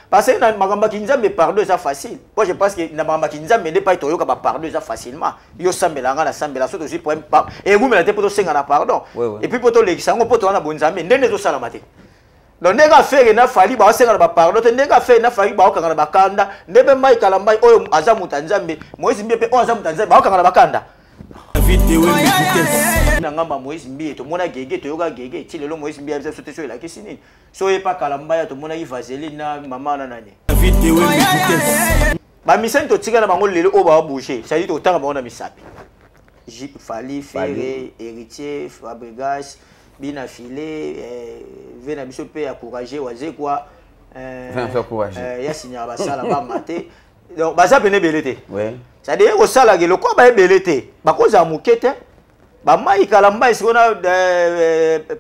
Parce que dans Magamba Kinzambe, pardon, c'est facile. Moi, je pense que dans Magamba Kinzambe, n'est pas étonné que pardon, c'est facilement. Yo sambelanga na sambela soto aussi pour pas. Et vous me l'avez pour senga na pardon. Et puis pour to les sango pour to na bonzambe, ndene to salamate. Donc nega faire na fali ba senga na pardon, nega faire na fali ba okanga na bakanda, ndebe mai kalambai oyo azamu Tanzambe, Moïse Mbie pe o azamu Tanzambe ba okanga na bakanda. Nangamba Moïse Mbie to mona gege to yoga gege ti lelo Moïse Mbie abisa sote so la kisini. So e pa kalamba to mona Vaseline na mama na nani. Ba misen to tika na bango lelo o ba bouger, ça dit to tanga bango na misapi. Fali Ferré, héritier, Fabregas, Bina Filé, Vena biso pe encourager waze quoi. Faire courager. Ya signa ba sala ba maté. Donc baza bene belete. Ouais. Ça dit au sala ke lokwa ba belete. Ba ko za mukete. Ba mai kalamba isikona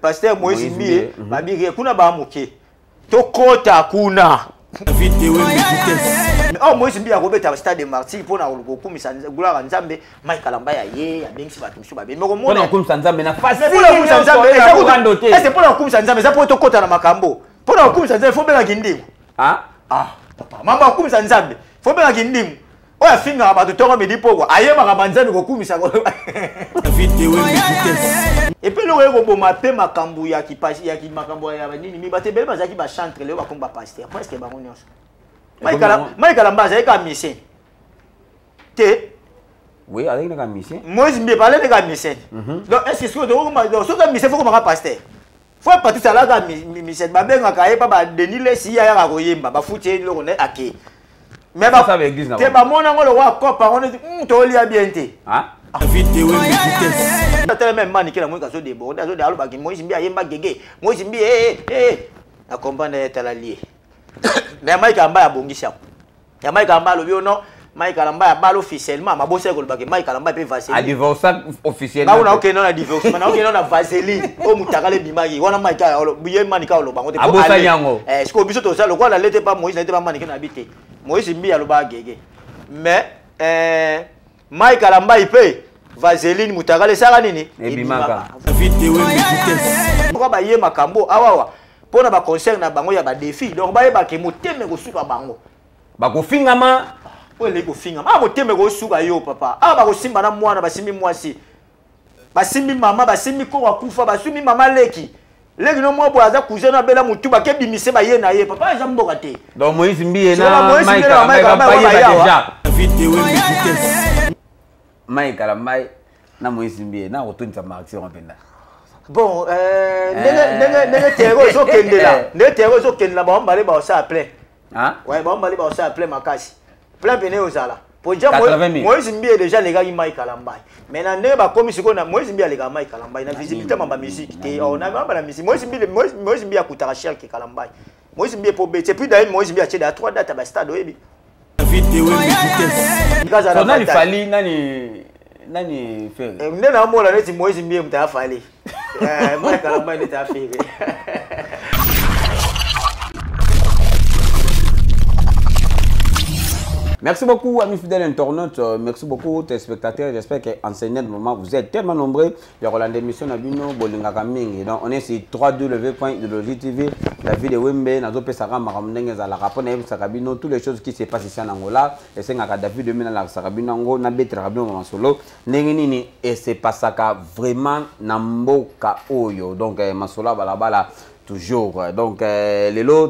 pasteur Moïse Mbie, ba bigi kuna ba muke. To kota kuna. Oh Moïse Mbie akobeta stade de Martyrs pour na kokumisa gloire Nzambe, mai kalamba ya ye, ya bengisi ba tumsu ba be. Moko mona pour na kokumisa Nzambe na face. Pour na kokumisa Nzambe, c'est pour na kokumisa Nzambe, ça pour to kota na makambo. Pour na kokumisa Nzambe, faut bela kindimu. Ah? Ah, papa, mama kokumisa Nzambe. Faut bela kindimu. Oya finga ba to tongo medi poko. Aye makamba Nzambe kokumisa ko. Et puis le rego boma pe makambu ya ki passe ya ki makambu ya nini mi bate bele bazaki ba chantre le ba komba pasteur presque ba nyonso. Maïkala mbaza eka mission. Te oui, avec la mission. Moi je me parler de la mission. Donc est-ce que ce que mission faut comme un pasteur. Faut pas tout ça là ga mission ba benga ka pa ba denile si ya ga koyemba ba futi le on est aké. Mais ba ça avec église na. Te ba mona ngolo wa kopa on dit to lia bien te. Hein? Même man qui la moi kaso de bon dazo de aloba ki moi je mbia yemba gege. Moi je mbia na comprendre tala lié. Mais Mike Amba a bongisa. Ya Mike Amba lo bio non, Mike Amba a bal officiellement, ma bosse ko baki Mike Amba pe Vaseline. A divorce officiellement. Ba una ok non a divorce, mais ok non a Vaseline. O mutakale bimagi, wana Mike lo biye manika lo bango te. Abosa yango. Ce ko biso to ça le quoi la lete pas Moïse n'était pas manika na habité. Moïse mbi alo ba gege. Mais Mike Amba ipe Vaseline mutakale saka nini? Ebimaka. Pourquoi ba ye makambo awawa? Pour na concert na bango ya ba défi donc ba yeba ke moteme ko suka bango ba ko fingama o le ko fingama moteme ko suka yo papa ba ko simba na mwana basimbi mwasi basimbi mama basimbi ko wakufa basimbi mama leki no mo bo aza cousin na bela mutu ba ke bimise ba ye na ye papa ja mboka te donc Moïse Mbie na Mike ba déjà Mike na Moïse Mbie na otonisa martyr mpenda. Bon, nenge terreau zo kende la. Nenge terreau zo kende la ba mbale ba ça plein. Hein? Ouais, ba mbale ba ça plein makasi. Plein pene ozala. Pour dire Moïse Mbie déjà les gars Mike Kalamba. Maintenant ne ba komi siko na Moïse Mbie les gars Mike Kalamba na visibilité ma musique te on a ba la musique. Moïse Mbie akutaka cher ke Kalamba. Moïse Mbie pour bête puis d'ailleurs Moïse Mbie a tché à 3 dates à stade oyebi. On a fali nani faire. Nena mo la neti Moïse Mbie mta fali. Moi Kalamba il était à faire. Merci beaucoup, amis fidèles internautes. Merci beaucoup, téléspectateurs. J'espère qu'en ce moment, vous êtes tellement nombreux. Il y aura l'émission Nabino Bolinga Kaming. Donc, on est sur www.ideologie.tv. La vie de Wembe, Nazope Sara Maramnenge, la rapport Naïm Sarabino, toutes les choses qui se passent ici en Angola. Et c'est un David de Mina Sarabino, Ango, Nabet Rabino en solo. Nengenini, et c'est pas ça vraiment Namboka Oyo. Donc, Masola Balabala. Toujours. Donc, les lots,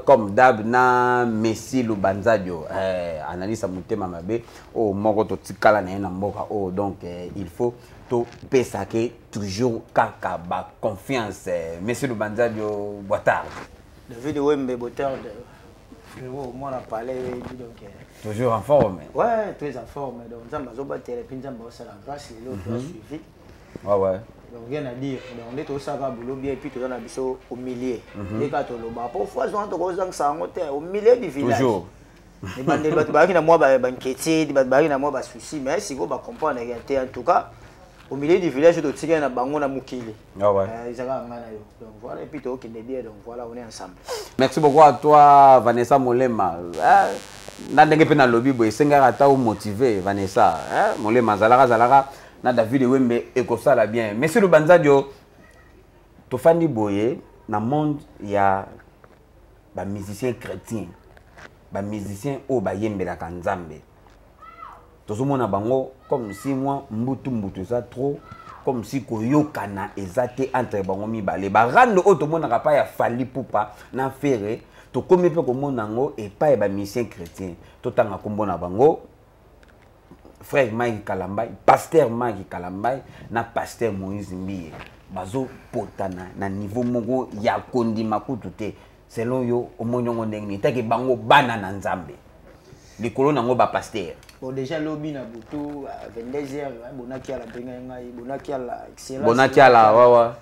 comme d'hab, na Messi Lubanzadio, analyse à monter mamabe, oh, moko to tikala na ena mboka, oh, donc, il faut to pesake toujours kaka ba confiance. Messi Lubanzadio, boitard. David Wembe, boitard, moi, on a parlé, donc. Toujours en forme. Ouais, très en forme. Donc, nous avons battu les pinzans, c'est la grâce, les lots, suivi. Ouais, ouais. Donc, rien à dire. On est au Saka boulot bien et puis on a biso au milieu. Les gars, on a parfois au milieu du village. Toujours. Les bandes qui na moi banquetier, les bandes na moi ba souci, mais si vous comprendre en tout cas au milieu du village de Tigana na bango na mukili. Ah ouais. Donc voilà et puis toi qui dit donc voilà on est ensemble. Merci beaucoup à toi Vanessa Molema. Na ndenge pe na lobby boy senga ata ou motiver Vanessa. Molema zalaka na David Wembe ekosala bien. Monsieur le Banzadio, tofandi boye na monde ya ba musicien chrétien ba musicien o ba yembela kanzambe tozomona bango comme si moi mbutu ça trop comme si koyokana ezate entre bango mibale ba rando o tomona pa ya fali pupa na fere to komi pe komona ngo et pas ba musicien chrétien to tanga kombona bango frère Mike Kalambay pasteur Mike Kalambay na pasteur Moïse Mbiye bazo potana na niveau moko ya kondima kutu te selon yo omonyo ndenge take bango bana na nzambe likolo nango ba pasteur. Bon déjà lobby na butu 22h bonaki ala benga ngai bonaki ala excellence bonaki ala wawa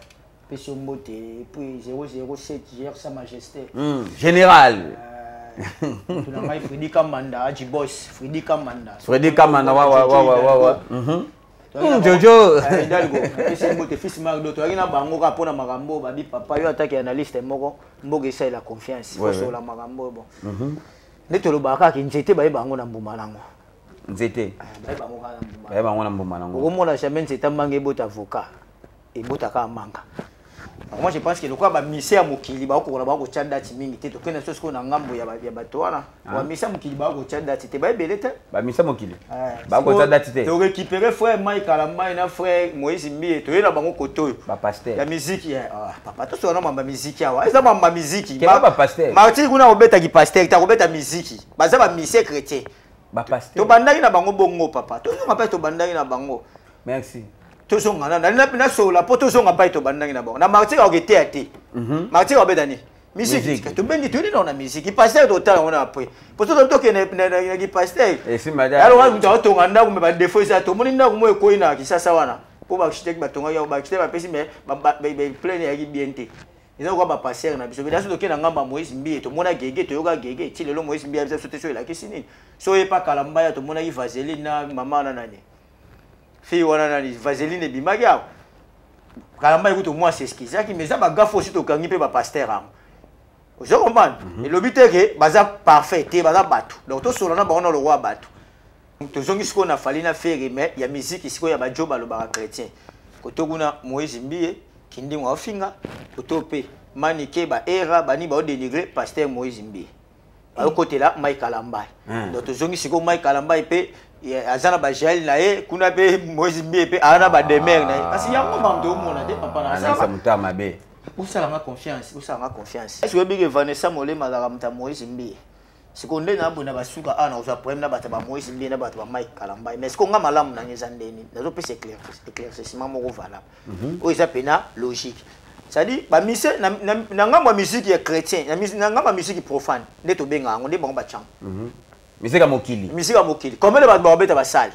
peso mbote et puis 007 gère sa majesté général tu na ngai Freddy Kamanda Haji Boss Freddy Kamanda wawa Jojo Hidalgo peso mbote fils Mardo to na bango ka pona makambo babi papa yo attaque analyste moko mboga esa la confiance faut la makambo bon neto lobaka ki nzete baye bango na mbuma nango nzete baye bango na mbuma nango okomona jamais nzete mbange ebota avocat ebotaka manga. Moi je pense que le quoi ba misé à mokili ba ko na ba ko tcha date mingi te to kena so ko na ngambo ya bato wana ba misé mokili ba ko tcha date te ba ebele te ba misé mokili ba ko tcha date te to récupérer frère Mike Kalambay na frère Moïse Mbiye to yela bango koto ba pasteur ya musique ya papa to so na mamba musique ya wa eza mamba musique ba pasteur marti kuna obeta ki pasteur ta obeta musique baza ba misé chrétien ba pasteur to bandaki na bango bongo papa to so ngapa to bandaki na bango merci toujours na sola po toujours ngapa to bandaki na bango na marti ka okete ate marti ka obeta ni musique to bendi to ni na musique pasteur to tala on après po to ke na ki pasteur et si madame alors on to nganda ko me ba défaut ça to moni na ko mo ko ina ki sasa wana po ba architecte ba tonga ya ba architecte ba pesi mais ba plein ya ki bienté ils ont quoi passer na biso biso to ke na ngamba Moïse Mbiye to mona gege to yoga gege ti lelo Moïse Mbiye biso te so la kisini so e pa Kalambaya to mona ki vaseline na mama na nani fi wana nani vaseline bimaki ya Kalambaya ko to moi c'est ce qui ça qui mais ça ba gafo aussi to kangi pe ba pasteur am ozo comprendre et le but est que baza parfait te baza bato donc to solo na ba on le roi bato to zongi siko na fali na faire mais ya musique siko ya ba joba lo ba chrétien ko to kuna Moïse Mbiye kindi mwa finga otope manike ba era bani ba dénigrer pasteur Moïse Mbiye ba côté là Mike Kalambay donc to zongi siko Mike Kalambay pe azana ba gel na e kuna pe Moïse Mbiye pe ana ba demer na parce que yango mamdo mona de papa na ça mutama be usala ma confiance est-ce que big Vanessa Molema la ramta Moïse Mbiye sikonde na bona basuka ana uza problème na bata ba Moïse Mbiye na bata ba Mike Kalambay mais sikonga malamu na ngeza ndeni nazo pe éclaircissement moko valable o isa pena logique ça dit ba mise na ngamba musique ya chrétien na ngamba musique profane ndeto benga ngo nde bango ba chang musique mokili comme le ba beta ba sale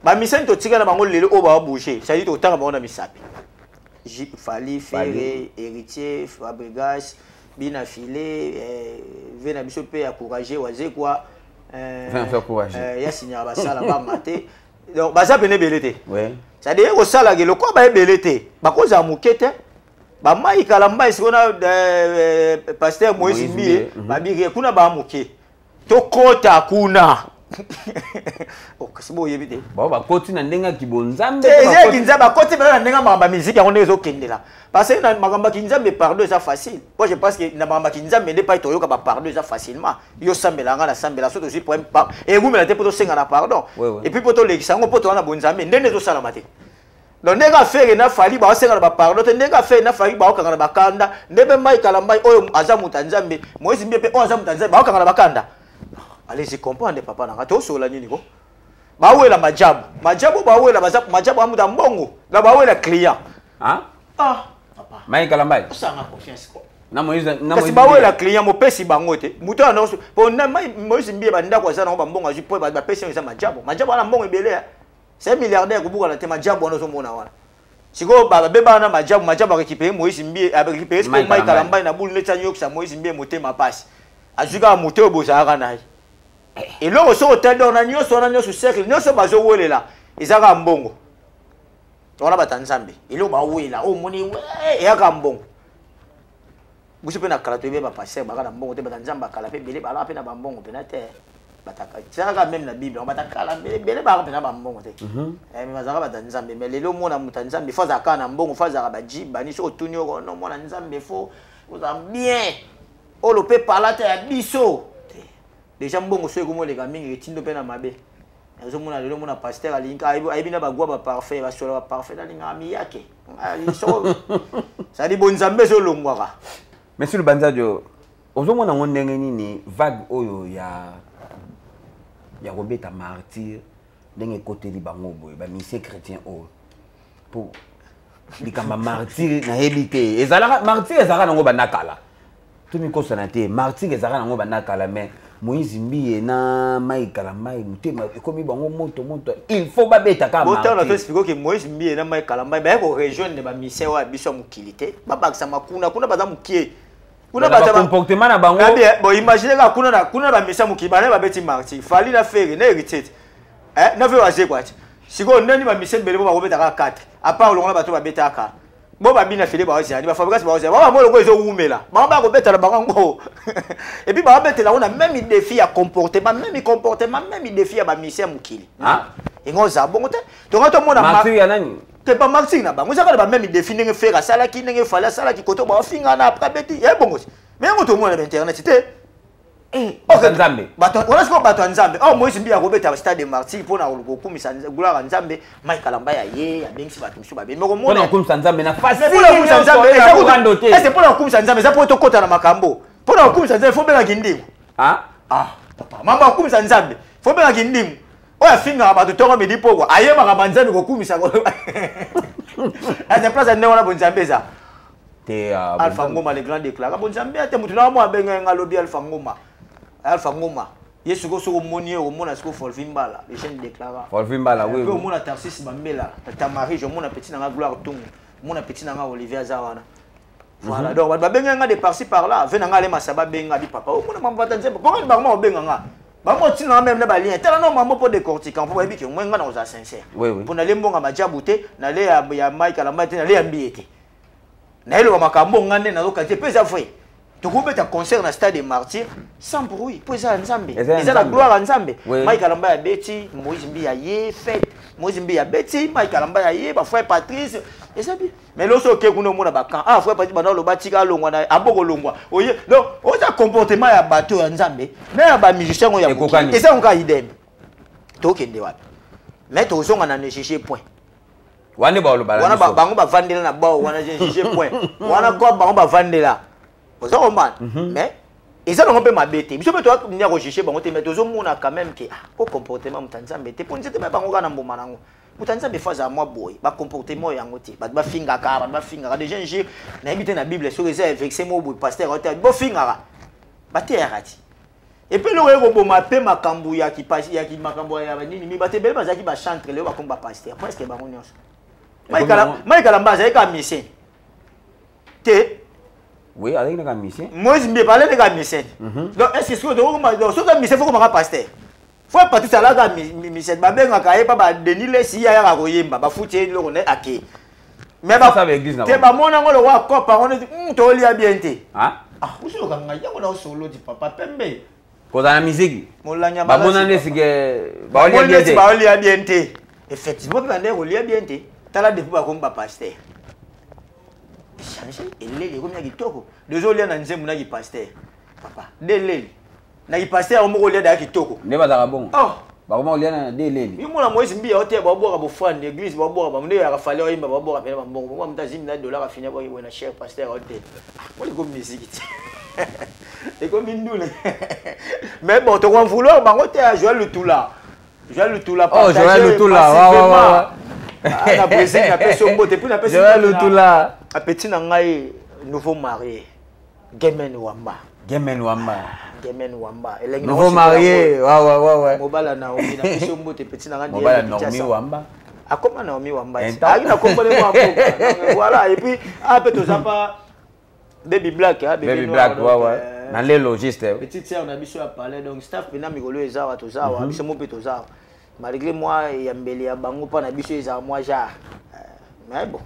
ba mise to tika na bango lelo o ba bouger ça dit to tanga bango na misapi Fali Ferré héritier Fabregas bina filé vena biso pe encourager waze quoi ya signer ba sala ba maté donc baza bene belete ouais ça dit au sala ke lokwa ba belete ba koza mukete ba Mike Kalambay sikona pasteur Moïse Mbiye ba bigi kuna ba muke to kota kuna okasibo yebite ba koti na ndenga kibonzambe ba kinzamba koti na ndenga mamba musique ya onde ezokendela parce que na makamba kinzambe pardon ça facile moi je pense que na makamba kinzambe ne pas toyoka ba pardon ça facilement yo sambelanga na sambela so aussi pour et vous me la te poto senga na pardon et puis poto lekisa ngo poto na bonzambe ndene zo sala mate donc ndenga faire na fali ba senga na ba pardon te ndenga faire na fali ba okanga na bakanda ndebe Mike Kalambay oyo azamu tanzambe Moïse Mbiye pe oyo azamu tanzambe ba okanga na bakanda. Allez-y comprendre papa na to so la nini ko ba wela majabu ba wela majabu amuda mbongo la ba wela client papa Mike Kalambay ça na confiance ko na Moïse kasi ba wela client mo pesi bango te muto na po na Moïse Mbiye ba ndako za na ba mbongo azu po ba pesi za majabu ana mbongo ebele c'est milliardaire ko buka na te majabu ana so mona wana siko ba beba na majabu récupérer Moïse Mbiye a récupérer ko Mike Kalambay na boule neta nyokisa Moïse Mbiye motema passe azuka moto bozaka na et là on hôtel dans la nyoso cercle nyoso bazo welela izaka mbongo wana batanzambe ilo ba wela o moni we ya ka mbongo buso pe na kala to be ba passer ba kana mbongo te batanzamba kala pe bele ba la pe na ba mbongo pe na te bataka tsaka même la bible on batakala bele ba pe na ba mbongo te mais bazaka batanzambe mais lelo mona mutanzambe faut zakana mbongo faut zaka ba jiba ni so tunyo no mona nzambe faut bien Oh le pe parler à biso. Déjà mbongo so ekumo les gaming retindo pe na mabe. Azo mona lelo mona pasteur alinka ayibina bagwa ba parfait ba solo ba parfait na linga mi yake. Ça dit bon nzambe zo longwaka. Monsieur le Banzadio, ozo mona ngondenge nini vague oyo ya Robeta martyr ndenge côté li bango boy ba mission chrétien o pour likamba martyr na hebité ezala martyr ezala nango banakala tumi ko sanate martyr ezala nango banakala mais Moïse Mbiye na Maïkala Maï mutema ekomi bango moto il faut babeta ka martyr botan na expliquer que Moïse Mbiye na Maïkala Maï ba ko rejoindre ba mission wa biso mukilité babakisa makuna kuna baza mukie kuna baza comportement na bango bon imaginez ka kuna ba mission mukibana ba beti martyr fali na faire na hérité na veut aze quoi siko ndani ba mission belebo ba robeta ka 4 à part le bato ba beta ka bo ba bina fele ba ozia ba fabrikas ba ozia ba mo loko ezo umela ba ko beta la bango et puis ba beta la on a même défi à comportement même défi à ba mission mukili ah ngoza bongo te to ngato mona martyr ya nani te ba martyr na bango zaka ba même défi ndenge faire sala ki ndenge fala sala ki koto ba finga na après beti ya bongo mais ngoto mona na internet te Nzambe. Voilà ce qu'on bat Nzambe. Oh, moi, je suis à stade de martyr pour kumisa gloire Nzambe. Michael Mbaya ye, ya bengi si batu msuba be. Pour na kumisa Nzambe na face. Pour na kumisa Nzambe, c'est pour na kumisa Nzambe, ça pour to kota na makambo. Pour na kumisa Nzambe, faut benga kindimu. Ah? Papa, mama kumisa Nzambe, faut benga kindimu. Oya finga batu tonga medi poko. Aye maka Nzambe ko kumisa ko. Asa place na wana Nzambe za. Te Alpha Ngoma le grand déclarant. Nzambe ate mutu na mo abenga ngalobi Alpha Ngoma. Alpha Ngoma yesu ko so moni o mona sko Folvimbala les jeunes déclarants Folvimbala oui o mona Tarsis Bambela ta mari je mona petit na gloire tungu mona petit na Olivier Zawana voilà donc ba benga nga de par-ci par là venanga ale masaba benga bi papa o mona mamba tanzemba bonga ba mo benga nga ba mo tina même na ba lien tala no mambo pour décortiquer pour bi que moi nga na oza sincère pour na lembonga majabute na le ya Mike la mate na le ambiete na elo makambo ngane na lokate pesa foi. Tu peux être concert dans le stade des martyrs sans bruit. Pour ça, Nzambe. Et ça, la gloire à Nzambe. Mike Alamba Betty, Moïse Mbiya Ye, Fête. Moïse Mbiya Betty, Mike Alamba Ye, frère Patrice. Et ça, mais l'autre, ok, nous avons bacan. Ah, frère Patrice, le batika longwa, aboko longwa. Oye, donc, on a comportement à bateau à Nzambe. Mais à ba musicien, on y a beaucoup. Et ça, on a idem. Toke ndewa. Mais tu as un chercher point. Wane ba lo bala. Wana ba bango ba vandela na ba wana chercher point. Wana ko bango ba vandela. Vous avez mais et ça on peut m'abêter. Je peux toi venir rechercher bon mais tous on a quand même que au comportement mutanzambe te pour nzete ba bango kana mboma nango. Mutanzambe faza moi boy ba comportement yango te. Ba finga ka ba finga déjà j'ai na habité na Bible sur les vexé mo boy pasteur hotel bo finga ba te arati. Et puis le rego bo mape makambu ya ki passe ya ki makambu ya nini mi ba te bele ba za ki ba chantre le ba komba pasteur presque ba nyonso. Maïkala mbaza e ka mission. Te oui, avec les mission. Moi, je me parlais de mission. Donc, est-ce que ce que mission faut qu'on m'a pasteur? Faut pas tout ça là, mission. Babé n'a qu'à pas Denis les si ya ya koyemba, ba foutu le on est aké. Mais ba ça avec église là. Te ba mona ngolo wa ko pa on dit to li abienté. Ah? Ah, vous le kanga ya ko na solo di papa pembe. Ko za na musique. Molanya ba mona ndesike ba oli abienté. Effectivement, ba ndé oli abienté. Tala depuis ba komba pasteur. Changer et les comme ya kitoko désolé na nzembo na ki pasteur papa deleli na ki pasteur mo ko lia da kitoko ne ba za bon oh ba ko mo lia na deleli yimo na Moïse Mbiya hote ba boka bo fane église ba boka ba mne ya fale oyimba ba boka pena ba mbongo mo mtazimi na dollar afanya ba wena cher pasteur hote mo le comme musique et comme indule mais bon to kon vouloir ba ngote a Joël Lutula oh Joël Lutula wa na Brésil na personne mbote puis na personne Joël Lutula a petit nangai nouveau marié Gemen Wamba nouveau marié ouais mobala na omi na personne mbote petit nangai mobala Naomi Wamba a comment Naomi Wamba a ina comprendre moi voilà et puis a peut to pas baby black ouais na les logistes petite sœur na biso a parler donc staff pena mikolo ezawa to zawa biso mo pe to zawa malgré moi ya mbeli ya bango pa na biso ezawa moi genre mais bon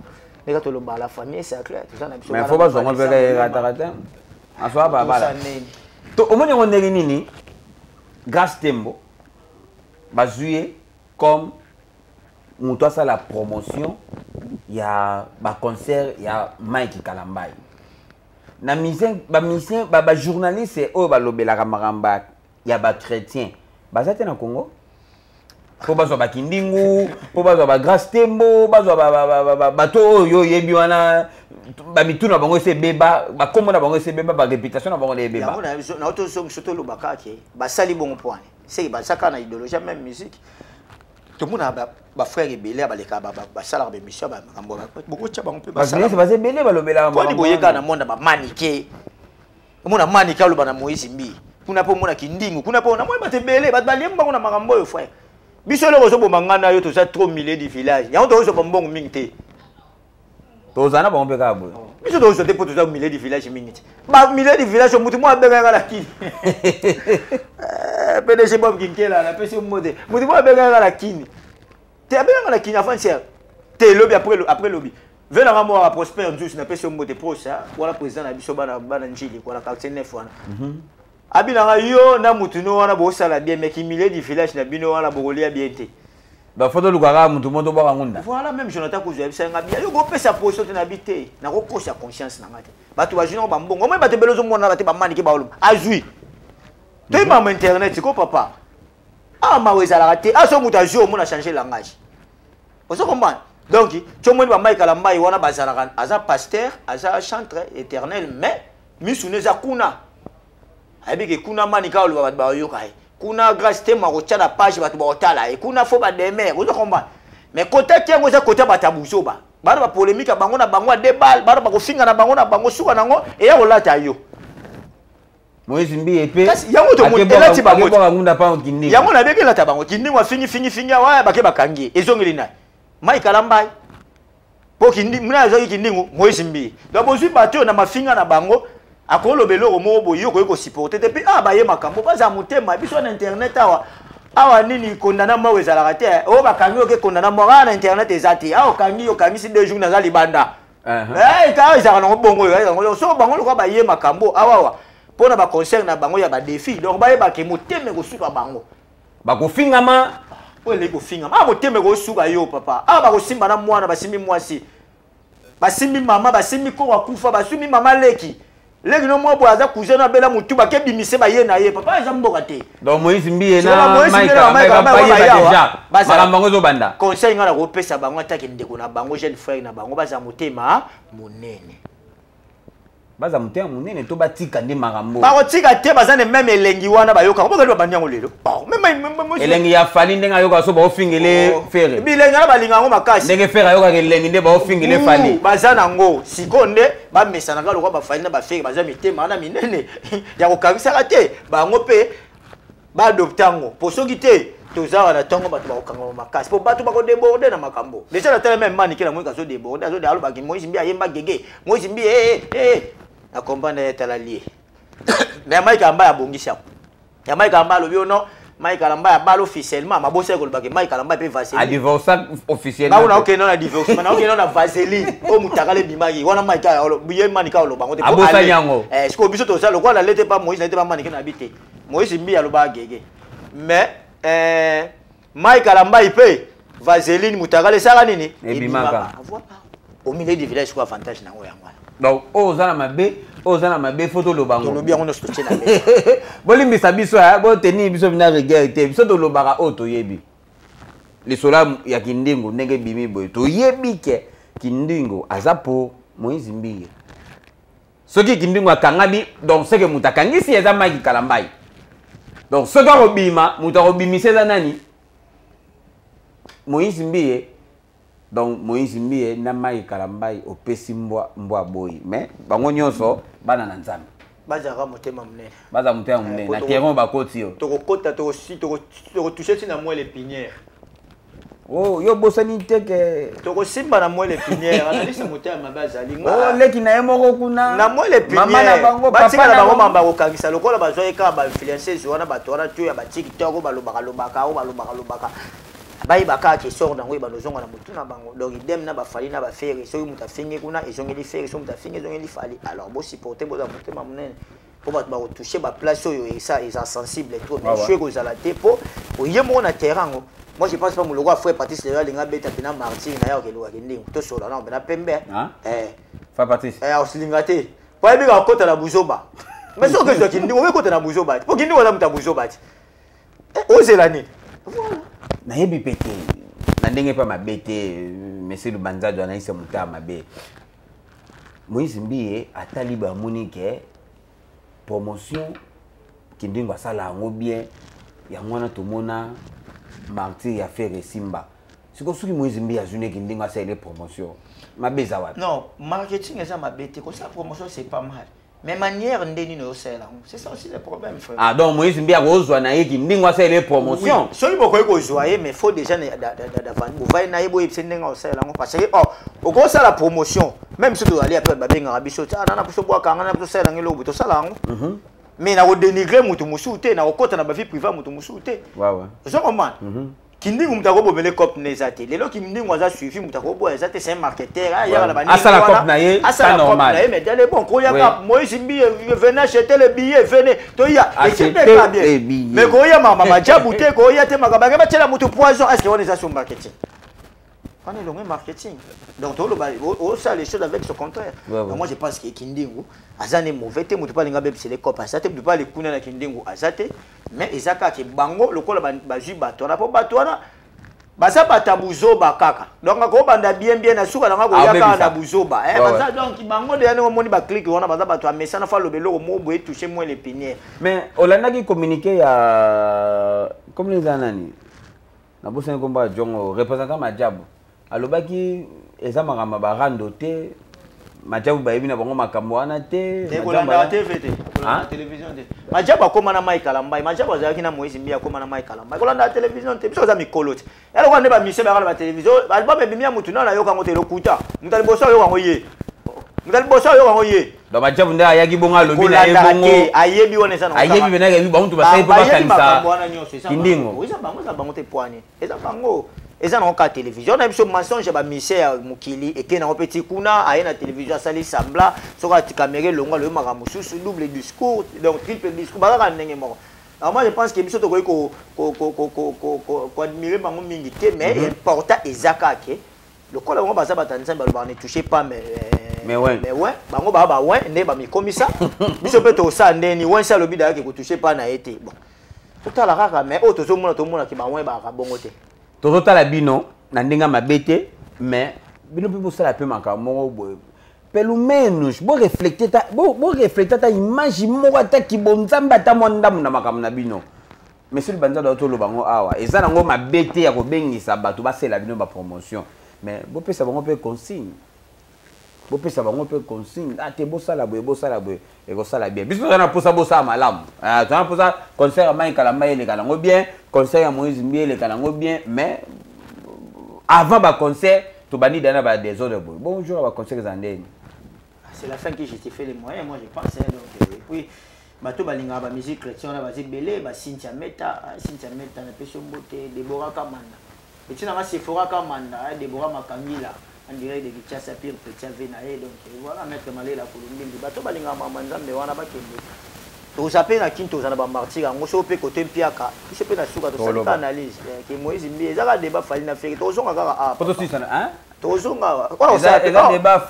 les gars tout le bas la famille c'est clair tout ça na biso mais faut pas zongo peke ratarata aswa ba bala to omoni ngo ndenge nini Grâce Tembo bazuye comme muto ça la promotion ya ba concert ya Mike Kalambai na musicien ba journaliste o ba lobelaka maramba ya ba chrétien bazate na Congo po bazwa ba kindingu po bazwa ba grâce tembo bazwa ba bato yo yebi wana ba mituna bango se beba ba kombo na bango se beba ba réputation na bango de beba na auto soto lo bakaki ba sali bon point c'est ba saka na idéologie même musique tout le monde a ba frère ebele ba leka ba sala ba mission ba makambo beaucoup tcha bango pe ba sala ba se bele ba lobela ba ko boyeka na monde ba manike mona manika lo ba na Moïse Mbi kuna po mona kindingu kuna po na moi ba te bele ba liemba na makambo yo frère biso le rozo bomangana yo to ça trop milliers de village ya on to zo bombongo mingte to zana ba mpe ka bo biso to zo te po to za milliers de village mingte ba milliers de village mutu mo abenga la kini PDG Bob Kinkela la pesi mode mutu mo abenga la kini te abenga la kini avant hier te lobby après lobby vela ramo a Prosper Nzus na pesi mode pro ça wala président na biso bana njili wala 49 wana abinanga yo na mutuno wana bo sala bien mais qui milliers de village na bino wana bokolia bien te ba photo lukaka mutu moto ba ngunda voilà même Jonathan Kouzou bisa ngabia yo go pesa position na bité na ko kosa conscience na ngate batu ba jino ba mbongo moi bate belozo mona bate ba mani ki ba olum azui te ma internet ko papa ma wezala raté so mutu ajo mona changer langage on se comprend donc tu moni ba Michael Mbai wana bazala aza pasteur aza chantre éternel mais misuneza kuna abike kuna manika oluba bat ba yoka kuna grâce te marocha na page bat ba otala et kuna fo ba demer vous comprenez mais côté tiengo za côté batabuzo ba ba polémique bango na bango de balle ba ko finga na bango suka nango et ya olata yo Moïse Mbi epé yango to mo elati bango ngunda pa kindi yango na beke lata bango kindi wa fingi wa ba ke bakangi ezongeli na Mike Alambai po kindi muna zo kindi Moïse Mbi donc bozui bato na mafinga na bango akolo beloko mobo yo ko supporter depuis ba ye makambo baza mutema biso na internet awa nini kondana mawe za la terre o bakangi yo ke kondana moga na internet ezati kangi yo kangi si 2 jours na za libanda ka za na bongo yo so bango lo ba ye makambo awa pona ba concert na bango ya ba défi donc ba ye ba ke muteme ko suka bango ba ko fingama o le ko fingama muteme ko suka yo papa ba ko simba na mwana basimbi mwasi basimbi mama basimbi ko wakufa basimbi mama leki leki no mwa boaza kuzena bela mutu ba kebimise ba ye na ye papa eza mboka te donc Moïse Mbi na Mike ba makambo zo banda conseil ngala ko pesa bango ataki ndeko na bango jeune frère na bango baza mutema munene baza mutema munene to batika ndi makambo ba ko tika te baza ne même elengi wana bayoka ko ba banyango lelo même elengi ya fali ndenga yoka so ba ofingele fere bilenga na balinga ngo makasi ndenge fere yoka elengi nde ba ofingele fali baza nango sikonde ba mesana ka lokwa ba fali na ba fere baza mitema na minene ya ko kabisa te bango pe ba adoptango posoki te toza na tongo bato ba kokanga makasi po bato ba ko déborder na makambo déjà la tele même mani kila moi ka so déborder so de alo ba ki Moïse Mbi ayemba gege Moïse Mbi na comprendre etala lié mais Mike Amba ya bongisa ya Mike Amba lobi ono Mike Amba ya balo officiellement mabose ko lobaki Mike Amba pe vaseline a divorce officiellement ba una ok non na divorce na ok non na vaseline o mutakale bimagi wana Mike ya biye mani ka lo bango te ko aller est-ce que biso to ça le quoi la lete pas Moïse n'était pas mani que na habité Moïse Mbi ya lo ba gege mais Mike Amba ipe vaseline mutakale saka nini ebimaka au milieu du village quoi avantage na ngo yango donc ozana mabe photo lo bango to lobi yango no soutien na bolimbisa biso bo teni biso bina regret te biso to lobaka o to yebi le sola ya kindingo ndenge bimi boy to yebi ke kindingo azapo Moïse Mbi soki kindingo akangabi donc c'est que mutakangisi eza Mike Kalambai donc soki robima mutarobimise za nani Moïse Mbi donc Moïse Mbi na Mike Kalambai opesi mbwa boy mais bango nyonso bana na nzambe bazaka motema munene baza motema munene na kieron bakoti yo tokokota toucher si na moi l'épinière oh yo bosani teke tokosimba na moi l'épinière analisi motema bazali oh leki na yemoko kuna na moi l'épinière mama na bango papa na bango mamba kokangisa lokola bazoyeka ba influenceuse wana bato wana tu ya ba TikTok balobaka bayi baka question nango banozonga na mutu na bango donc idem na ba fali na ba fere so muta fingi kuna ezongeli fere so muta fingi ezongeli fali alors bo supporter bo za mutema munene po ba toucher ba place oyo et ça ils sont sensibles trop mais je ko zala te po oyemo na terrain moi je pense pas mon logo a frère Patrice le linga beta pina martyr na ya ke lo ke ndingo to sola na pembe fa Patrice oslingate Pas bien à côté de la Bouzoba. Mais c'est que je dis, on va côté de la Bouzoba. Pour qu'il nous voit la Bouzoba. Osez l'année. Voilà. Nayebi pété. N'andenge pas ma bête. Monsieur le Banza doit naïse monter à ma bête. Moïse Mbiye a taliba monique promotion qui dit que ça là bien. Il y a moins de mona martyr a fait Simba. C'est comme si Moïse Mbiye a joué qui dit que c'est les promotions. Ma bête ça va. Non, marketing est ça ma bête. Comme ça promotion c'est pas mal. Mais manière ndeni no sela. C'est ça aussi le problème frère. Ah donc Moïse Mbiye a rejoint naïe qui dit que c'est les promotions. Celui beaucoup ko joyer mais faut déjà d'avant. Vous voyez naïe boy c'est ndenga sela parce que au gros ça la promotion même si tu aller après babenga rabiso ta na pour boire kanga na pour sela ngelo buto sala ngo. Mais na ko dénigrer mutu musuté na ko kota na ba vie privée mutu musuté. Ouais ouais. Je comprends. Kindi mutako bobele cop nezate lelo kimindi ngwaza suivi mutako bo ezate c'est un marketeur il y a la banane asa la cop naie c'est normal mais dans les bons koya ka Moïse Mbiye venez acheter le billet venez to ya acheter pas bien mais koya mama jabute koya te makabanga ba tela mutu poison est-ce qu'on est ça sur marketing on est loin marketing donc tout le ça les choses avec ce contraire donc moi je pense que Kindingu azane mauvais te mutu pas linga beb c'est les cop azate mutu pas les kuna na Kindingu azate mais ezaka ke bango lokola bazui bato na po bato na baza batabuzoba kaka donc ko banda bien na suka na ko yaka na buzoba baza donc bango de yana moni ba click wana baza bato amesa na fa lobelo mo boye toucher moins les piniers mais olanda ki communiquer ya comme les anani na bosen komba jongo représentant Majabu alobaki eza makamba ba rando te Majabu bayebi na bango makambo wana te Majabu TV te kolanda télévision te Majabu akoma na Mike Kalambai Majabu azaki na Moïse Mbiye akoma na Mike Kalambai kolanda télévision te biso za mikolo te ela kwa ndeba mise ba la télévision ba be bimia mutu na yoka ngote lokuta mutali boso yoka ngoye mutali boso yoka ngoye do Majabu nda ayaki bonga lobi na yebongo ayebi wona sana ayebi bena yebi ba mutu ba sai pa kanisa kindingo eza bango te poani eza bango eza na ka télévision na biso mensonge ba mise ya mukili eke na petit kuna aye na télévision sali sambla soka ti caméra longa le makambo susu double discours donc triple discours ba ka ndenge moko alors moi je pense que biso to ko admirer bango mingi te mais important ezaka ke le kola bango baza batanza ba ne toucher pas mais ouais bango ba ouais ne ba mi komisa biso pe to sa ndeni ouais ça le bida ke ko toucher pas na été bon tout à la kaka mais o to mona ki ba ouais ba ka bongo te Toto la bino, nandinga mabete, mais bino pipo ça la pe makambo boy. Pelu menos, bo reflecter ta image moko ta ki bonzamba ta mondamu na makambo na bino. Monsieur le banza do to lo bango awa, eza nango mabete ya ko bengisa bato ba sela bino ba promotion. Mais bo pesa bango pe consigne. Bo pesa bango pe consigne. Ah te bo sala boy, e ko sala bien. Biso na posa bo sa malamu. Ah tu na posa concert à Mike Kalambai le kalango bien. Concert à Moïse Mbiye le kalango bien mais avant ba concert to bani dana ba des autres boy bonjour ba concert zandeni c'est la fin qui justifie les moyens moi je pense donc et puis bato balinga ba musique chrétienne ba zibele ba Cynthia Meta na peso mbote Deborah Kamanda et tu na ma Sephora Kamanda Deborah Makangila on dirait de Kinshasa pire petit venae donc voilà mettre malé la Colombie bato balinga ba manzambe wana ba kende to sapé na kinto za ba martyr ngo so pe côté mpiaka tu pe na suka to sa analyse que Moïse Mbiye ezaka débat fali na feki to zonga kaka a poto si sana hein to zonga quoi ça débat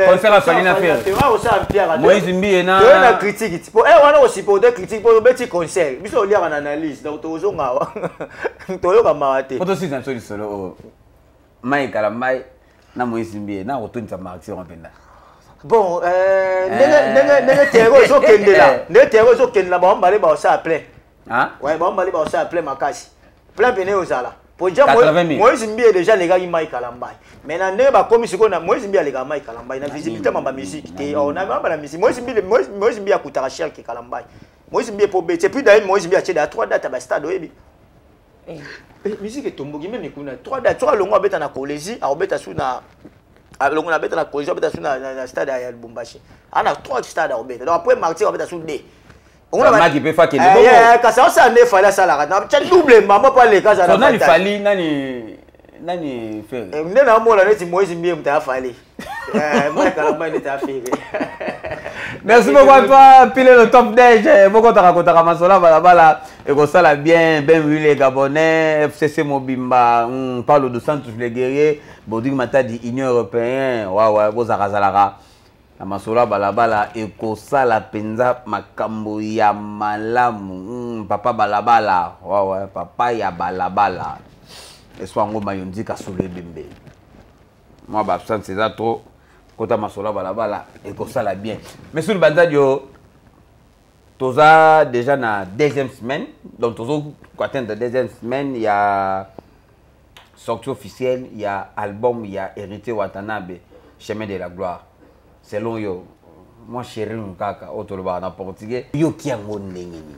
concert fali na feki tu vois ça mpiaka Moïse Mbiye na critique tipo wana aussi pour des critiques pour petit concert biso lire en analyse donc to zonga to yoka mawate poto si sana solo Mike Kalambai na Moïse Mbiye na otonisa martyr mpenda. Bon, nenge terreau zo kendela. Ne terreau zo kendela ba mbale ba ça plein. Hein? Ouais, ba mbale ba ça plein makasi. Plein pene ozala. Pour dire Moïse Mbiye déjà les gars Mike Kalambai. Maintenant ne ba komi siko na Moïse Mbiye les gars Mike Kalambai na visibilité ma musique te on a ba la musique Moïse Mbiye akutaka cher ke Kalambai. Moïse Mbiye pour bête puis d'ailleurs Moïse Mbiye a tché à 3 dates à stade oyebi. Musique est tombogi même kuna 3 dates soit longo beta na collège a beta suna longo na beta na collège beta suna na stade ya Lubumbashi. Ana 3 stades à beta. Donc après martyr beta suna D. On a qui peut faire que quand ça ne fallait ça la na double maman pas les cas à la nani fali nani faire nena mo la neti Moïse Mbiye mta fali moi Kalambai neta faire. Merci beaucoup à toi, pile le top d'âge. Beaucoup de raconter Masola, voilà, et comme ça là bien, bienvenue les Gabonais, FCC Mobimba, on parle de centre les guerriers, Bodig Mata dit Union européenne, ouais, ouais, vous arazalara. na masola balabala ekosala penza makambo ya malamu. Papa balabala, ouais, papa ya balabala. Eswa ngoma yondika sole bembe. Moi ba absent c'est ça trop. Kota masola balabala ekosala bien. Mais sur le bandadio toza déjà na deuxième semaine. Donc tozo atteindre la deuxième semaine, il y a sortie officielle, il y a album, il y a Hérité Watanabe, Chemin de la Gloire. Selon yo, moi chéri nkaka otoloba na portugais, yo kiango ndenge nini.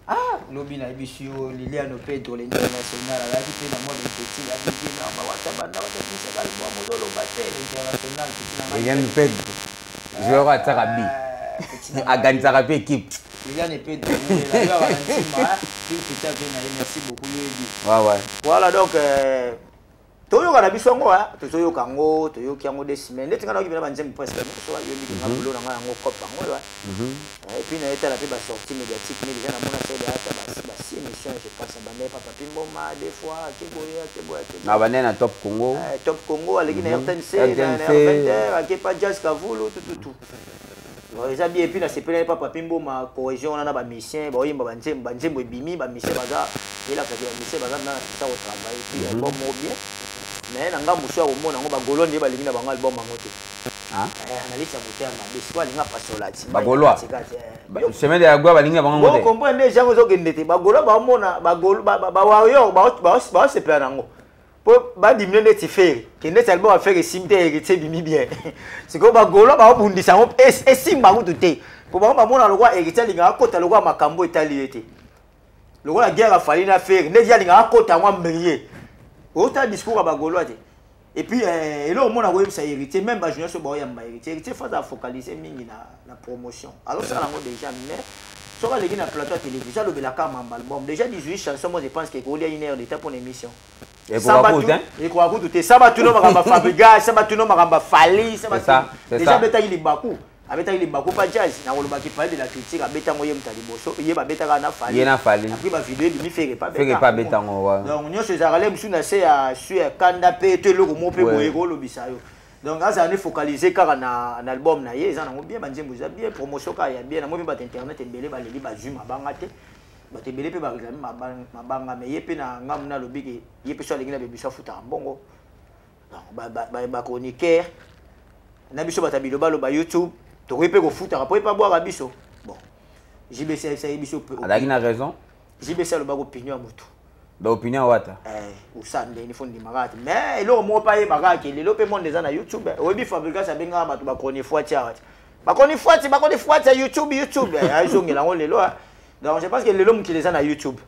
Ah, lobi na bisio Liliano Pedro l'international la vie na mode petit la vie na mawata banda wata kisa album modolo batel international Liliano Pedro. Je aura tarabi. Aganza pe équipe. Liliano Pedro la va ntima, tu kita bien merci beaucoup Yobi. Ouais. Voilà donc toyoka na biso ngo toyoka ngo toyoki yango des semaines ndeti ngana okibela banzembe presque so yobi ke ngabulo na ngana ngo kopa ngo et puis na etala pe ba sortie médiatique mais déjà na mona c'est ata ba si émission je pense ba papa Pimboma des fois keboya na banena top Congo aleki na RTNC na RTNC akepa Jazz Kavulu tout ça bien et puis na sepela papa Pimboma cohésion na ba mission ba oyimba banzembe bimi ba mission baza ela ka ba mission baza na ça au travail puis bon mot bien mais nanga muso au mona ngo bagolo ndi balingi na bango album bango te analisa butema bisi kwa linga pasolati bagolo chemin de la gloire balingi na bango te bon comprendre jango zo gende te bagolo ba mona bagolo ba wayo ba se plan nango po ba dimne ndeti feri kende album a faire simte hérité bimi bien c'est que bagolo ba bundisa ngo esimba ngo te po ba mona lokwa hérité linga akota lokwa makambo etali ete lokwa la guerre a fallu na feri ndeti linga akota ngo mbrier autant discours à bagoloate et puis et là au monde a web ça hérité même ba junior so ba ya mba hérité faut ça focaliser mingi na promotion alors ça lango déjà mais so ba legi na plateau télévision le belaka mamba album déjà 18 chansons moi je pense que il y a une heure de temps pour l'émission et quoi tout et ça va tout no makamba Fabriga ça va tout no makamba Fali ça va déjà beta il baku abeta il baku pas jazz na olobaki parler de la critique abeta moye mutali boso ye ba beta na Fali ye na Fali après ba vidéo bi fait pas beta ngo donc nyo se zarale msu na se ya sur kanda pe te loko mo pe boye ko lobisa yo donc ça on est focalisé car na album na ye ça na bien banzembo za bien promotion ka ya bien na mo ba internet embele ba leli ba zuma banga te ba te bele pe ba réclamer mabanga mais ye pe na ngam na lobiki ye pe so lengi na bebiso futa mbongo donc ba chroniqueur na biso ba tabilo ba YouTube to ko pe ko futa ko pa boire biso bon JBC ça biso peu adaki na raison JBC le ba opinion mutu ba opinion wata usande ni fondi magati mais elo mo pa ye bagaki lelo pe monde za na YouTube obi Fabrica ça benga ba to ba koni fuati ati ba koni fuati YouTube azongela ngo lelo donc je pense que lelo mukile za na YouTube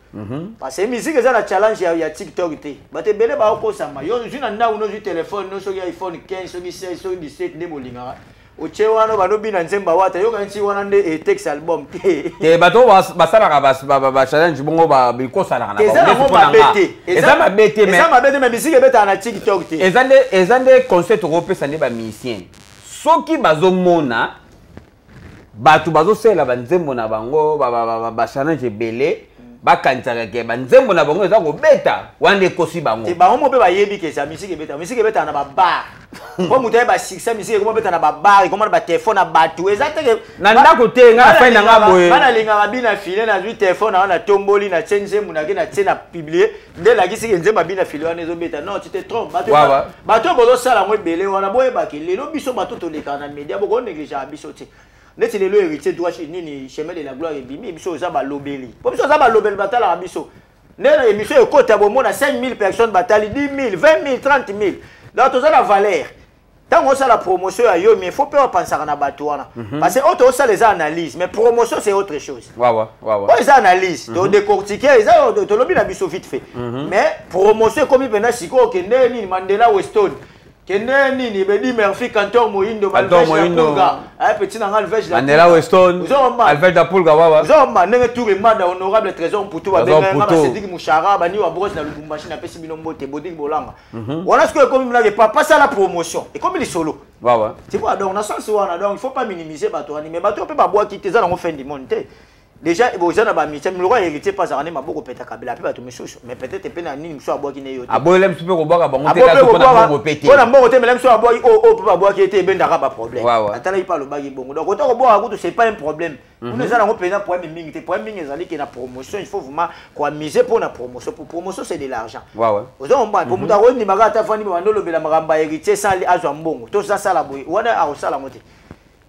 parce que musique za na challenge ya TikTok te ba te bele ba ko sama yo juna nda uno ju téléphone no so ya iPhone 15 so 16 so 17 ne bolinga Ochewana banobi na nzemba wata yo kanti wana nde text album te bato basala ba challenge bongo ba bikosala na ba bete mais musique beta na TikTok te ezande concept européen ne ba musicien soki bazomona bato bazosela ba nzembo na bango ba challenge belé bakantsaka ke ba nzembo na bango eza ko beta wande kosi bango te bango mo pe ba yebi ke sa musique beta na ba bar ko mutai ba succès musique ko beta na ba bar ko ba téléphone na batu ezateke na ndako te nga fa na nga boye bana linga babina file na ju téléphone na tomboli na tsenze munake na tsena publier nde la kisi ke nzemba bina file wana ezo beta non tu te trompes bato bozo sala mo belé wana boye ba ke lelo biso bato to leka na media boko négliger biso te neti lelo héritier droit nini chemin de la gloire ebimi biso za ba lobeli po biso za ba lobeli batala biso nena émission ekota bo mona 5000 personnes batali 10000 20000 30000 donc toza la valeur tant on ça la promotion à yo mais faut pas penser à na bato wana parce que auto ça les analyses mais promotion c'est autre chose les analyses to décortiquer les to lobi na biso vite fait mais promotion comme pena siko ke neni Mandela Weston Kende nini bedi Murphy Cantor Moindo petit nangal vege la Mandela Weston Alfred Dapulga wawa zoma nenge tour manda honorable trésor Mputu ba benga ba Cédric Mouchara bani wa brosse na Lubumbashi na pesi binombo te bodik bolanga voilà ce que comme il pas ça la promotion et comme il est solo wawa tu vois donc na sens wana donc il faut pas minimiser bato mais bato peut pas boire quitter ça dans fin du monde déjà boza na ba miche mi loko héritier pas ça ma boko peta kabila pe ba to misusu mais peut-être pe na nini so aboki ne yo aboyele msupe ko boka bango te la ko na bongo pété bona mbongo te melem so aboki o pe ba boki ete bendaka ba problème atala il parle bagi bongo donc autant ko boka ko c'est pas un problème on est là on peut na problème mingi te problème mingi ezali que na promotion il faut vraiment quoi miser pour la promotion pour promotion c'est de l'argent ozo on ba pour muta ko ni baga ta fani ba ndolo bela magamba héritier sans azwa mbongo to ça la boy wana a osala mote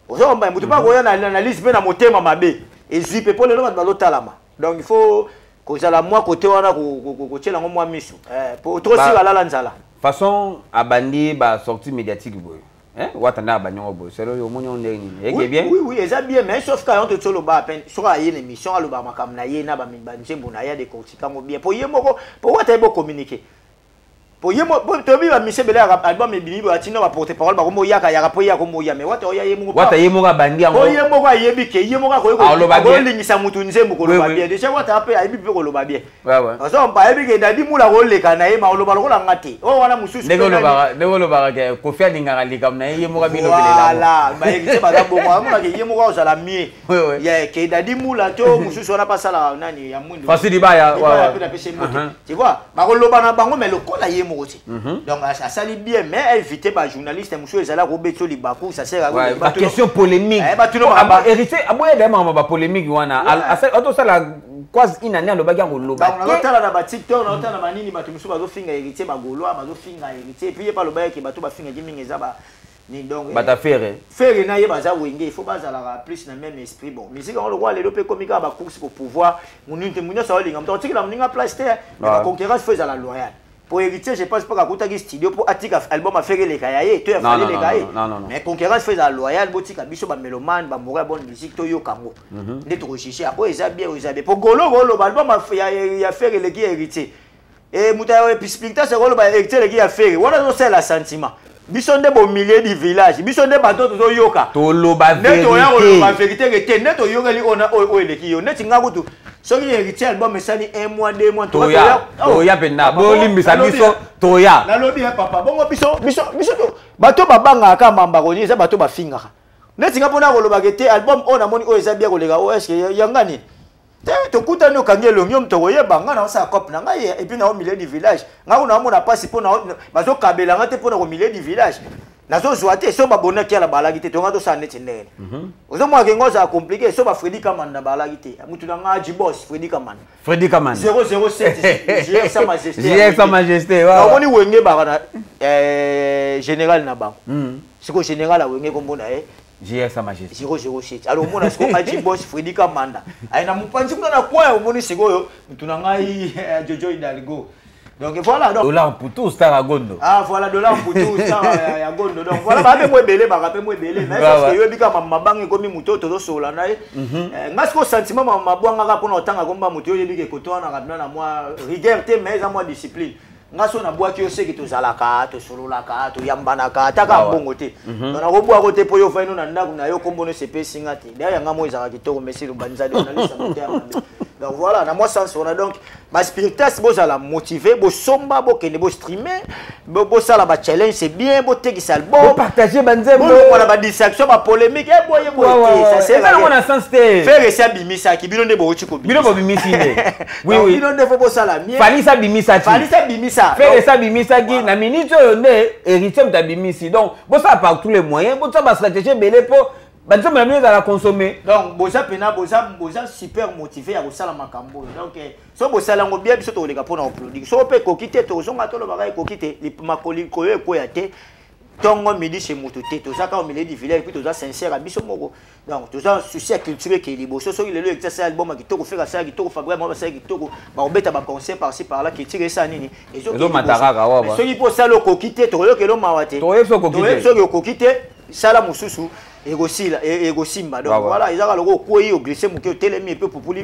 ozo on ba mutu ba ko ya na analyse pe na motema mabe et zipe pour le nom de l'autalama. Donc il faut que ça la moi côté on a que tu l'as moi misu. Pour trop si la lanzala. Façon abandi ba sortie médiatique boy. Hein? Watana abanyo boy. C'est le monyon ndeni. Et bien. Oui, ça bien mais sauf quand on te solo ba peine sur une émission à lo ba makam na ye na ba minbanjembo na ya de konsikango bien. Pour yemo pour wata bo communiquer. Pour yemo to bi ba mise bele album e bini ba tino ba porter parole ba ko moya ka ya ka poya ko moya mais wata oya yemo wata yemo ka bandi yango ko yemo ka yebi ke yemo ka ko ko lingisa mutu nzembo ko lo ba bien déjà wata ape ayebi pe ko lo ba bien ouais parce on ba yebi ke dadi mula ko leka na ye ma lo ba ko la ngati o wana mususu ndeko lo ba ke ko fia linga lika na yemo ka bino bele la voilà ba yeki ba ga bongo amuna ke yemo ka osala mie ya ke dadi mula to mususu wana pas sala nani ya mundu fasidi ba ya tu vois ba ko lo ba na bango mais le ko la yemo aussi. Donc ça sali bien mais éviter ba journaliste monsieur ezala ko beto libaku ça sert à ba question polémique héritier aboye dema ba polémique wana auto sala quasi une année lo baga ko loba on otala na ba TikTok na otala na nini bato musu bazo finga héritier ba goloa bazo finga héritier puis pas lo ba ke bato ba finga jiminga ezaba ni donc bata faire na ye baza wenge il faut bazala plus na même esprit bon musique on le voit les lope komika ba course pour pouvoir muninte munyo sa olinga mto tikila mninga place terre la concurrence fait à la loyale. Pour héritier, je pense pas qu'à côté studio pour attirer album à faire les cahiers, tu as fait les cahiers. Mais concurrence fait la loyale, botika biso ba mélomane, ba mourir bonne musique, to yo kango. Net rechercher après ils a bien. Pour golo album a faire les qui héritier. Et muta expliquer ça golo ba héritier les qui a fait. Voilà c'est la sentiment. Biso nde bo milieu du village, biso nde bato to yoka. To loba vérité. Net to ya loba vérité que net to yoka li ona o eleki yo. Net nga kutu. So qui héritier album sani 1 mois 2 mois toya pena bo limbisa biso toya na lobi papa bongo biso bato babanga ka mamba ko ni za bato bafinga neti nga pona ko loba kete album on amoni o eza bien ko lega o est-ce que yangani to kuta no kangelo nyom to yeba nga na sa cop na nga et puis na au milieu du village nga ko na mona passe pona bazo kabela nga te pona ko milieu du village nazo zoate so ba bona kia la balagi te to nga to sa neti ndene ozo mo ke ngoza compliqué so ba Freddy Kamanda balagi te mutu na nga boss Freddy Kamanda 007 JX sa majesté wa moni wenge ba na général na bango siko général a wenge kombo na JX sa majesté 007 alors mona siko boss Freddy Kamanda aina mupanzi kuna na kwa moni siko yo mutu na ngai Jojo Hidalgo. Donc voilà donc dollar pour tout star à Gondo. Ah voilà dollar pour tout star à Gondo. Donc voilà ba be mo ebele ba pe mo ebele mais parce que yo bika mabangi komi muto to sola na ye. Ngasko sentiment mabwanga ka pona otanga komba muto yo bika kotona kabina na moi rigueur te mais za moi discipline. Ngaso na bwa ki yo seki to zalaka to sololaka to yambanaka taka bongo te. Donc na ko bwa ko te po yo faino na ndaku na yo kombo no sepe singa te. D'ailleurs nga mo ezaka kitoko merci lubanza de analyse mondial. Donc voilà, dans moi sens on a donc ma spiritas bo la motiver, bo somba bo kene bo streamer, bo ça la ba challenge c'est bien, bo teki ça bon partager banzembo, on a ba distraction ba polémique, boye ça c'est là on a sens te faire ça bimisa ki bino de bo chiko bino bo bimisi ne oui oui bino de bo ça la mien fali ça bimisa faire ça bimisa ki na minute ne héritier ta bimisi donc bo ça par tous les moyens, bo ça ba stratégie belé pour bah tu m'as mis à la consommer. Donc boza pena boza super motivé à ça la makambo. Donc so boza lango bien biso to le kapona au produit. So pe kokite to zonga to lo bagaille kokite li makoli koyo ko ya te. Tongo midi chez mototé to ça ka au milieu du village puis to ça sincère à biso moko. Donc to ça souci culturel qui libo so il le exercice album qui to ko faire ça qui to ko fabriquer moi ça qui to ko ba obeta ba concert par ci par là qui tire ça nini. Et so mataraka wa ba. So il faut ça le kokite to yo ke lo mawate. To yo so kokite. To yo kokite sala mususu Simba. Donc voilà, ils ont le quoi au glissé mon télémi et peu pour lui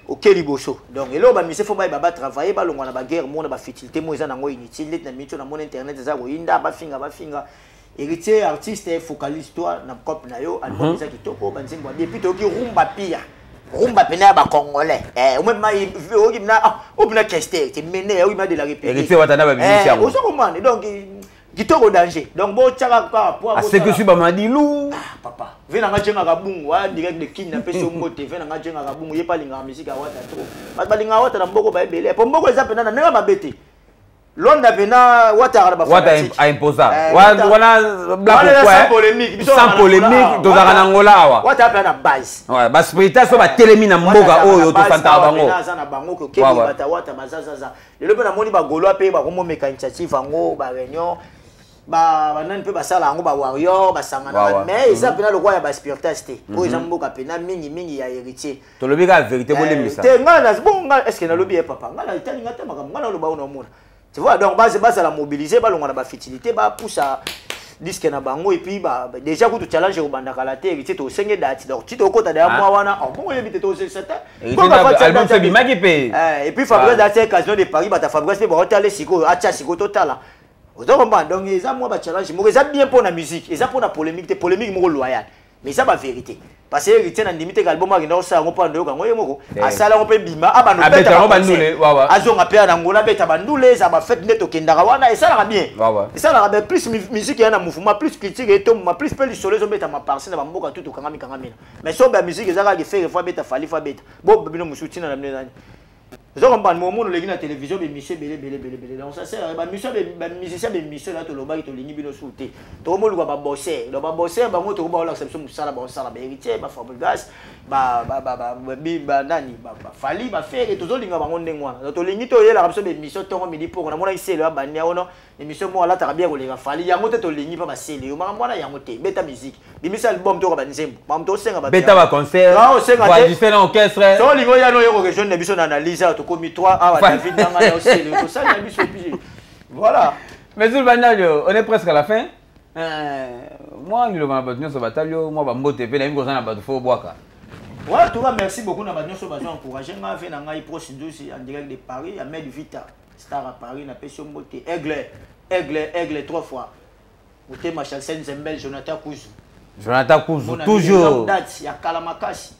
au Keliboso. Donc et là bah monsieur faut ba travailler ba longa na ba guerre mon ba futilité mo za na ngo inutile na mito na mon internet za ko inda ba finga héritier artiste focalise toi na cop na yo album za kitoko ba nzimbo depuis to ki rumba pena ba congolais au même o ki na o bina keste te mené o ma de la République héritier watana ba musicien o so comprendre donc kitoko danger donc bo tchaka ka po c'est que je suis Mamadilou papa vena nga jenga kabungu wa direct de kin na peso mbote vena nga jenga kabungu ye pa linga musique awata trop ba linga awata na mboko ba ebele po mboko eza pena na nenga mabete Londa pena wata ba wata imposable wana sans polémique sans polémique tozaka na ngola awa wata pena base ouais ba spirita so ba telemi na mboka oyo to santa bango na za na bango ko kebi bata wata bazaza lelo pena moni ba golo pe ba komo meka initiative ango ba réunion ba nani pe ba sala ango ba warrior ba sangana mais eza pena le roi ya ba spiritasté po eza mboka pena mingi ya héritier to lobi ka vérité bolemisa te ngana bon est-ce que na lobi papa ngana itali ngata makam ngana lo ba ona mona. Tu vois, donc base la mobiliser, bah on a la fertilité, bah pousse à disque na bango et puis bah déjà quand tu challenges au banda kalate, tu sais au seigneur date, donc tu te côté derrière moi wana, on peut éviter tout ça. Album c'est bima qui paye. Et puis Fabrice date occasion de Paris, bah ta Fabrice peut retaler siko, acha siko total. Donc ils ont moi bah challenge, moi ils ont bien pour la musique, ils ont pour la polémique, polémique moi loyal. Mais ça va vérité. Parce que héritier na limite album a ndio ça on peut ndio kango yemoko asala on peut bima aba no beta bandule azonga pe na ngola beta bandule za ba fête neto kendaka wana et ça la bien et ça la plus musique yana mouvement plus critique et tom plus pe isolé zo beta ma parcelle na mboka tout kangami mais so ba musique za ka faire fois beta fali fois beta bo bino musutina na mnezani zo komba mo no legi na télévision be monsieur belé donc ça sert ba musicien be musicien là to loba to lingi bino souté to mo lu ba bosser lo ba bosser ba mo to ba la exception musala ba sala ba héritier ba Fabregas ba nani ba fali ba faire to zo linga ba ngonde ngwana to lingi to yela kapso be mission to ko midi pour na mona isele ba bania ono émission mo ala ta bien ko linga fali yango te to lingi pa ba sele yo mwana yango te beta musique bimisa album to ko ba nzembo ba mto senga ba beta ba concert ba différents orchestres to lingo ya no yo ko question ne biso na analyse commis 3 ah David Nanga aussi tout ça il a mis voilà mais tout le on est presque à la fin moi le bataillon sur bataillon moi ba mbote pe na mi ko sana ba fo boaka ouais tout merci beaucoup na bataillon sur bataillon encourager nga fait na ngai proche dossier en direct de Paris à Med Vita star à Paris na pession mbote aigle 3 fois oté Machal Senzembel Jonathan Kuzu toujours date ya Kalamakasi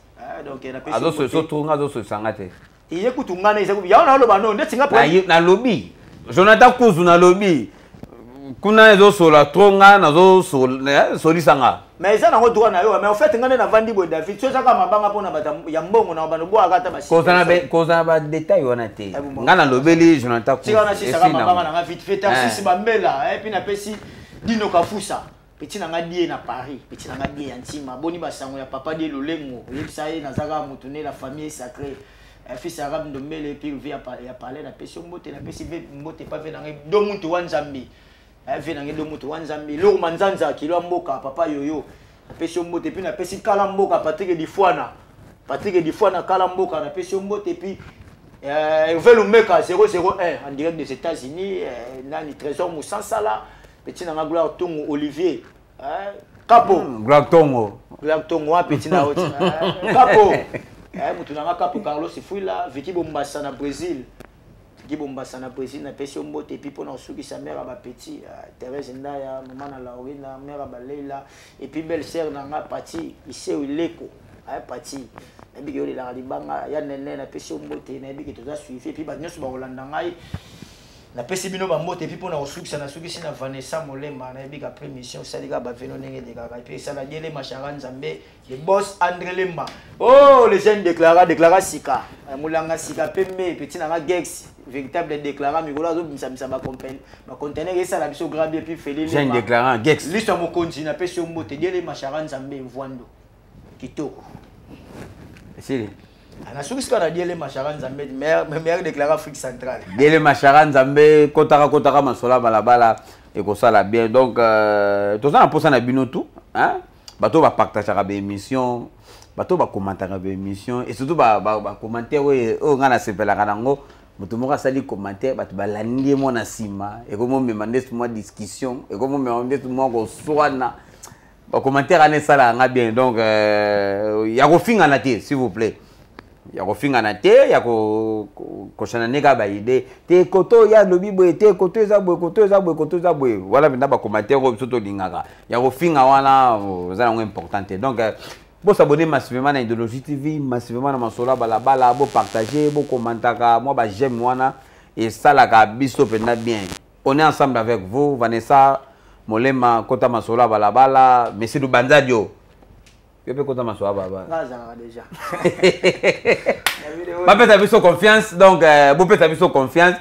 donc na pession azo so tunga azo so sangate il écoute ngana iza kubi yaona lo bano ndeti nga na lobby Jonathan Kuzu na lobby kuna ezo sola tronga na zo solisanga mais ça na ngo droit na yo mais en fait ngane na vandi bo David so saka mabanga pona bata ya mbongo na bano bo akata basi koza ba détail wana te ngana lobeli Jonathan Kuzu tika na si saka mabanga na vite fait tarsis bambela et puis na pesi Dino Kafusa petit na ngadie na Paris petit na ngadie ya ntima boni basango ya papa de lolengo yebisa ye na zaka mutune la famille sacrée fils arabe ndombele puis via parler na pession mbote na pesi mbote pas fait na do muntu wanzambi fait na do muntu wanzambi lo manzanza kilo mboka papa yoyo pession mbote puis na pesi kala mboka Patrick Difwana kala mboka na pession mbote puis veut le meka 001 en direct des États-Unis nani Trésor Moussansala petit na gloire Tongo Olivier Capo gloire Tongo petit na oti Capo mutu na Capo Carlos Fuila Vicky Bombassa na Brésil na pession mbote et puis pour na suki sa mère ba petit Thérèse Ndaya maman na Laurina mère ba Leila et puis belle sœur na nga Pati Iseu Ileko Pati na biki yoli la libanga ya nene na pession mbote na biki toza suivi et puis ba nyoso ba Rolanda ngai na pesi bino ba mbote et puis pour na suki na Vanessa Molemba na biki après mission salika ba veno ndenge de kaka et puis ça la diele Machara Nzambe le boss André Lemba oh les jeunes déclara sika mulanga sika pembe petit na Gex véritable déclarant mikola zo bimisa ba conteneur esa la biso grave et puis Félix j'ai déclarant Gex liste mo konti na pesi mbote diele Machara Nzambe Vwando kitoko c'est ana sukisika na diele Machara Nzambe meilleur déclarant Afrique centrale diele Machara Nzambe kotaka masola balabala et ko sala bien donc tout ça na posa na bino tout hein bato ba partager ba émission bato ba commenter ba émission et surtout ba commenter we o ngana sepela kanango mutu moko sali commenter bato balandi mo na sima et comme me demander moi discussion et comme me demander moi ko swana ba commenter ane sala nga bien donc ya ko finga na te s'il vous plaît ya ko finga na te ya ko chana nega ba idée te koto ya lobi boye te koto eza boye voilà maintenant ba commenter ko biso to lingaka ya ko finga wana za ngo importante donc bo s'abonner massivement na Idéologie TV massivement na masola balabala bo partager bo commentaka moi ba j'aime wana et ça la ka biso pena bien on est ensemble avec vous. Vanessa, Molema, Kota Masola, Balabala, Messi Dubanzadio. Je peux Kota Masola, Balabala. Déjà. Vous pouvez avoir confiance, donc vous pouvez avoir confiance.